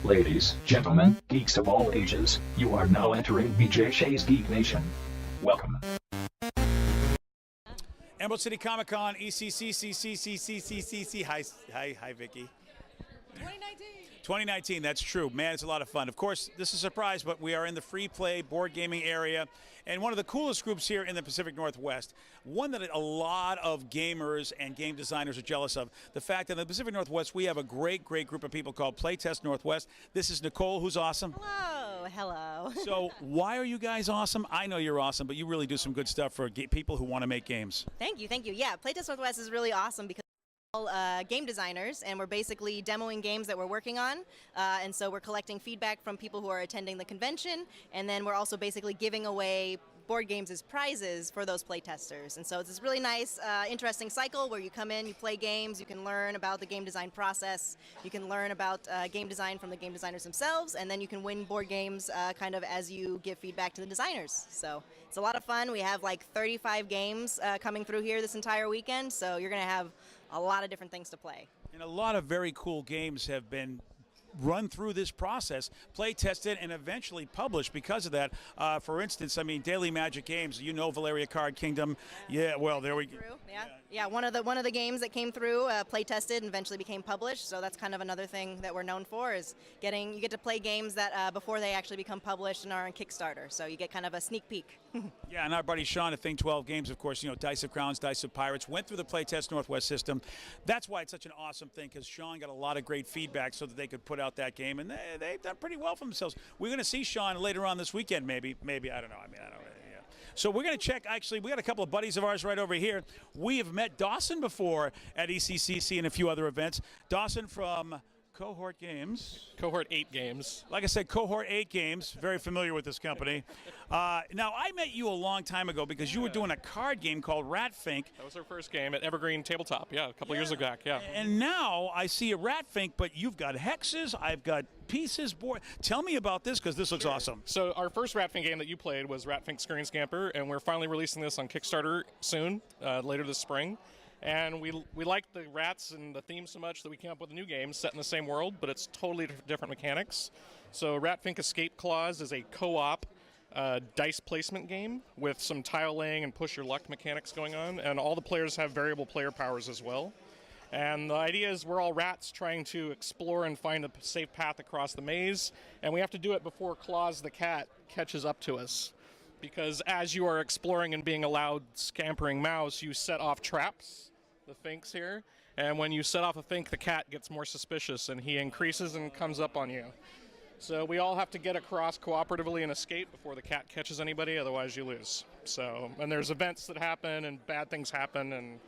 Ladies, gentlemen, geeks of all ages, you are now entering BJ Shea's Geek Nation. Welcome. Emerald City Comic Con, ECCC. Hi, Vicky. 2019, that's true. Man, it's a lot of fun. Of course, this is a surprise, but we are in the free play board gaming area, and one of the coolest groups here in the Pacific Northwest, one that a lot of gamers and game designers are jealous of. The fact that in the Pacific Northwest, we have a great group of people called Playtest Northwest. This is Nicole, who's awesome. Hello. So why are you guys awesome? I know you're awesome, but you really do some good stuff for people who want to make games. Thank you. Yeah, Playtest Northwest is really awesome because game designers, and we're basically demoing games that we're working on, and so we're collecting feedback from people who are attending the convention, and then we're also basically giving away board games as prizes for those playtesters. And so it's this really nice, interesting cycle where you come in, you play games, you can learn about the game design process, you can learn about game design from the game designers themselves, and then you can win board games kind of as you give feedback to the designers. So it's a lot of fun. We have like 35 games coming through here this entire weekend, so you're going to have a lot of different things to play. And a lot of very cool games have been run through this process, play tested, and eventually published because of that. For instance, I mean, Daily Magic Games, you know, Valeria Card Kingdom. Yeah, well, there we go. Yeah, one of the games that came through, play tested and eventually became published. So that's kind of another thing that we're known for, is you get to play games that before they actually become published and are on Kickstarter. So you get kind of a sneak peek. Yeah, and our buddy Sean at Thing 12 Games, of course, you know, Dice of Crowns, Dice of Pirates, went through the Playtest Northwest system. That's why it's such an awesome thing, because Sean got a lot of great feedback so that they could put out that game, and they've done pretty well for themselves. We're going to see Sean later on this weekend, maybe, I don't know. I mean, I don't know. Yeah. So we're going to check, actually, we got a couple of buddies of ours right over here. We have met Dawson before at ECCC and a few other events. Dawson from Cohort Games. Cohort VIII Games. Like I said, Cohort VIII Games. Very familiar with this company. Now, I met you a long time ago because you were doing a card game called Ratfink. That was our first game at Evergreen Tabletop, a couple years ago back, And now I see a Ratfink, but you've got hexes, I've got pieces, board. Tell me about this, because this looks awesome. So our first Ratfink game that you played was Ratfink Screen Scamper, and we're finally releasing this on Kickstarter soon, later this spring. And we like the rats and the theme so much that we came up with a new game set in the same world, but it's totally different mechanics. So Ratfink Escape Claws is a co-op dice placement game with some tile laying and push your luck mechanics going on, and all the players have variable player powers as well. And the idea is we're all rats trying to explore and find a safe path across the maze, and we have to do it before Claws the cat catches up to us. Because as you are exploring and being a loud scampering mouse, you set off traps, the Finks here, and when you set off a Fink, the cat gets more suspicious and he increases and comes up on you. So we all have to get across cooperatively and escape before the cat catches anybody, otherwise you lose. So, and there's events that happen and bad things happen and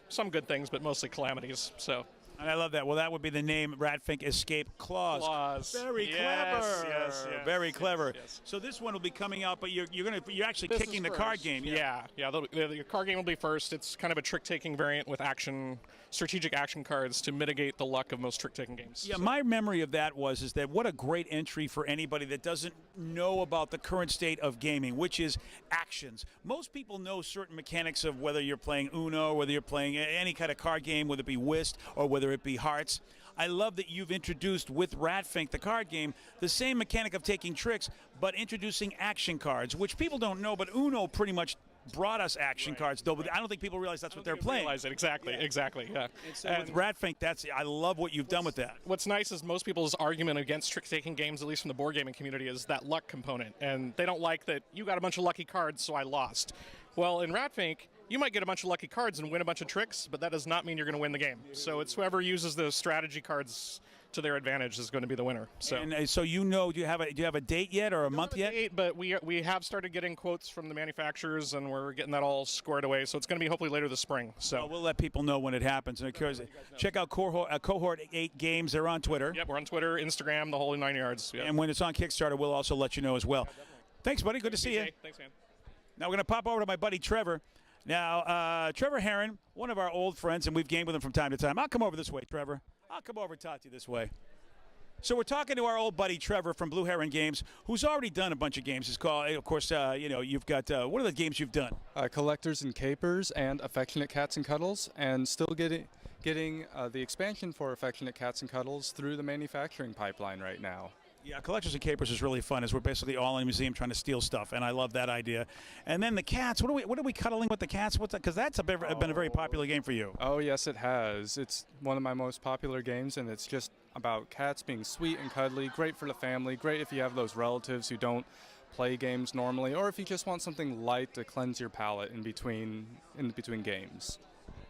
some good things, but mostly calamities. So. And I love that. Well, that would be the name, Ratfink Escape Claws. Very clever. Yes. Very clever. Yes. So this one will be coming out, but you're actually kicking the card game. Yeah. The card game will be first. It's kind of a trick-taking variant with strategic action cards to mitigate the luck of most trick-taking games. Yeah, my memory of that is that what a great entry for anybody that doesn't know about the current state of gaming, which is actions. Most people know certain mechanics of whether you're playing Uno, whether you're playing any kind of card game, whether it be Whist or whether it be Hearts. I love that you've introduced with Ratfink, the card game, the same mechanic of taking tricks, but introducing action cards, which people don't know, but Uno pretty much brought us action cards, though, but I don't think people realize that's what they're playing. Realize it. Exactly. And so with Ratfink, I love what you've done with that. What's nice is most people's argument against trick-taking games, at least from the board gaming community, is that luck component, and they don't like that you got a bunch of lucky cards, so I lost. Well, in Ratfink, you might get a bunch of lucky cards and win a bunch of tricks, but that does not mean you're going to win the game. So it's whoever uses the strategy cards to their advantage is going to be the winner. So, and so do you have a date yet or a month yet? Date, but we have started getting quotes from the manufacturers, and we're getting that all squared away. So it's going to be hopefully later this spring. So well, we'll let people know when it happens. And of course, check out Cohort VIII Games. They're on Twitter. Yep, we're on Twitter, Instagram, the whole 9 yards. Yep. And when it's on Kickstarter, we'll also let you know as well. Thanks, buddy. Good to see you. Thanks, man. Now we're going to pop over to my buddy Trevor. Now, Trevor Heron, one of our old friends, and we've gamed with him from time to time. I'll come over this way, Trevor. I'll come over and talk to you this way. So we're talking to our old buddy Trevor from Blue Heron Games, who's already done a bunch of games. It's called, of course, you've got, what are the games you've done? Collectors and Capers and Affectionate Cats and Cuddles, and still getting the expansion for Affectionate Cats and Cuddles through the manufacturing pipeline right now. Yeah, Collectors and Capers is really fun, as we're basically all in a museum trying to steal stuff, and I love that idea. And then the cats, what are we cuddling with the cats? What's that? Because that's been a very popular game for you. Oh, yes, it has. It's one of my most popular games, and it's just about cats being sweet and cuddly, great for the family, great if you have those relatives who don't play games normally, or if you just want something light to cleanse your palate in between games.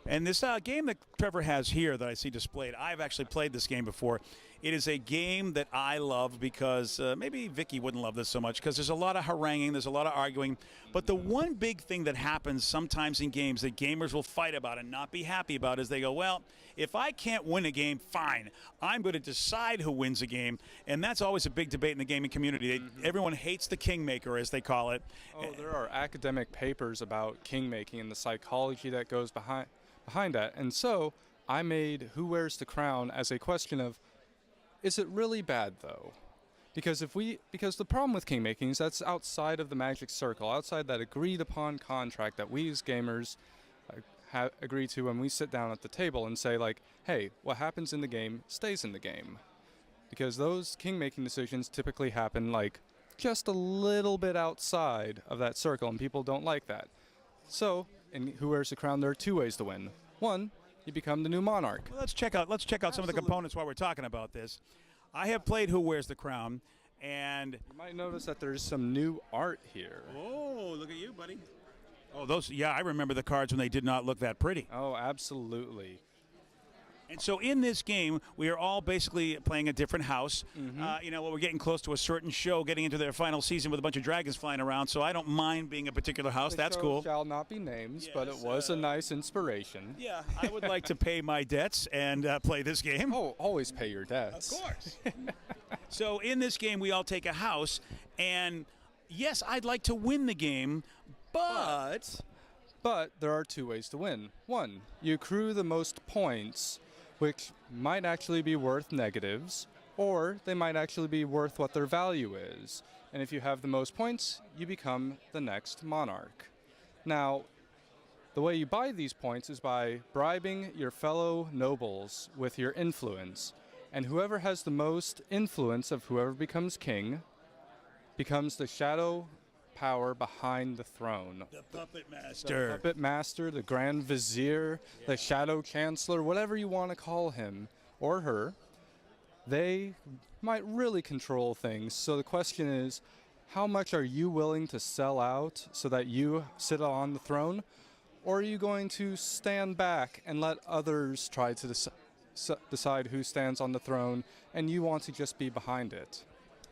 And this game that Trevor has here that I see displayed, I've actually played this game before. It is a game that I love because maybe Vicky wouldn't love this so much because there's a lot of haranguing, there's a lot of arguing. But the one big thing that happens sometimes in games that gamers will fight about and not be happy about is they go, well, if I can't win a game, fine. I'm going to decide who wins a game. And that's always a big debate in the gaming community. Everyone hates the kingmaker, as they call it. Oh, there are academic papers about kingmaking and the psychology that goes behind that. And so I made Who Wears the Crown as a question of, is it really bad though? Because the problem with kingmaking is that's outside of the magic circle, outside that agreed upon contract that we as gamers agree to when we sit down at the table and say like, hey, what happens in the game stays in the game. Because those kingmaking decisions typically happen like just a little bit outside of that circle, and people don't like that. So in Who Wears the Crown, there are two ways to win. One, you become the new monarch. Well, let's check out some of the components while we're talking about this. I have played Who Wears the Crown, and you might notice that there's some new art here. Oh, look at you, buddy. Oh, yeah, I remember the cards when they did not look that pretty. Oh, absolutely. And so in this game, we are all basically playing a different house. We're getting close to a certain show, getting into their final season with a bunch of dragons flying around, so I don't mind being a particular house. That's cool. Shall not be names, yes, but it was a nice inspiration. Yeah, I would like to pay my debts and play this game. Oh, always pay your debts. Of course. So in this game, we all take a house, and yes, I'd like to win the game, but there are two ways to win. One, you accrue the most points, which might actually be worth negatives, or they might actually be worth what their value is. And if you have the most points, you become the next monarch. Now, the way you buy these points is by bribing your fellow nobles with your influence. And whoever has the most influence of whoever becomes king becomes the shadow power behind the throne. The puppet master. The puppet master, the grand vizier, the shadow chancellor, whatever you want to call him or her. They might really control things. So the question is, how much are you willing to sell out so that you sit on the throne? Or are you going to stand back and let others try to decide who stands on the throne, and you want to just be behind it?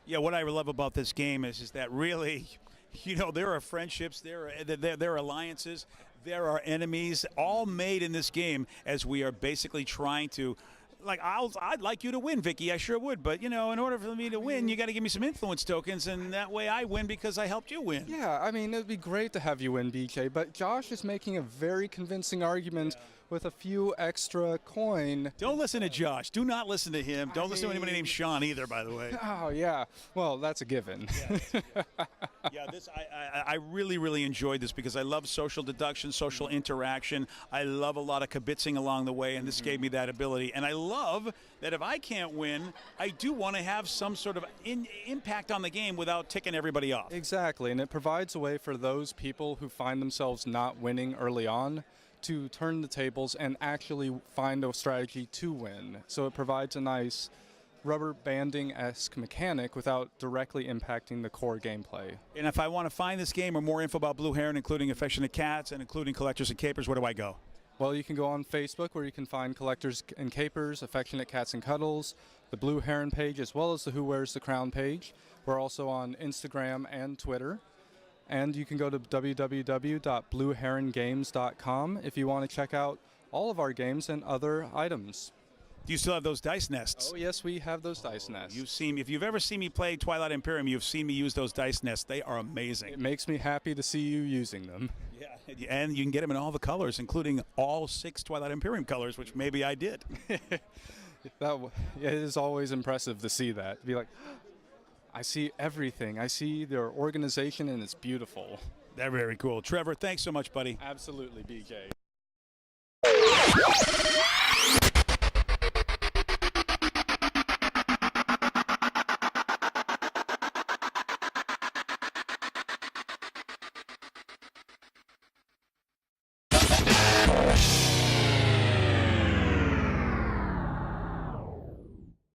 Yeah, what I love about this game is that really, there are friendships, there are alliances, there are enemies, all made in this game as we are basically trying to. I'd like you to win, Vicky. I sure would. But, in order for me to win, you got to give me some influence tokens, and that way I win because I helped you win. Yeah, I mean, it would be great to have you win, BJ. But Josh is making a very convincing argument with a few extra coin. Don't listen to Josh. Do not listen to him. Don't listen to anybody named Sean either, by the way. Oh, yeah. Well, that's a given. Yeah, I really, really enjoyed this because I love social deduction, social interaction. I love a lot of kibitzing along the way, and this gave me that ability. And I love that if I can't win, I do want to have some sort of impact on the game without ticking everybody off. Exactly, and it provides a way for those people who find themselves not winning early on to turn the tables and actually find a strategy to win. So it provides a nice rubber banding-esque mechanic without directly impacting the core gameplay. And if I want to find this game or more info about Blue Heron, including Affectionate Cats and including Collectors and Capers, where do I go? Well, you can go on Facebook, where you can find Collectors and Capers, Affectionate Cats and Cuddles, the Blue Heron page, as well as the Who Wears the Crown page. We're also on Instagram and Twitter. And you can go to www.blueherongames.com if you want to check out all of our games and other items. Do you still have those dice nests? Oh, yes, we have those dice nests. If you've ever seen me play Twilight Imperium, you've seen me use those dice nests. They are amazing. It makes me happy to see you using them. Yeah, and you can get them in all the colors, including all 6 Twilight Imperium colors, which maybe I did. It is always impressive to see that. To be like, I see everything. I see their organization, and it's beautiful. They're very cool. Trevor, thanks so much, buddy. Absolutely, BJ.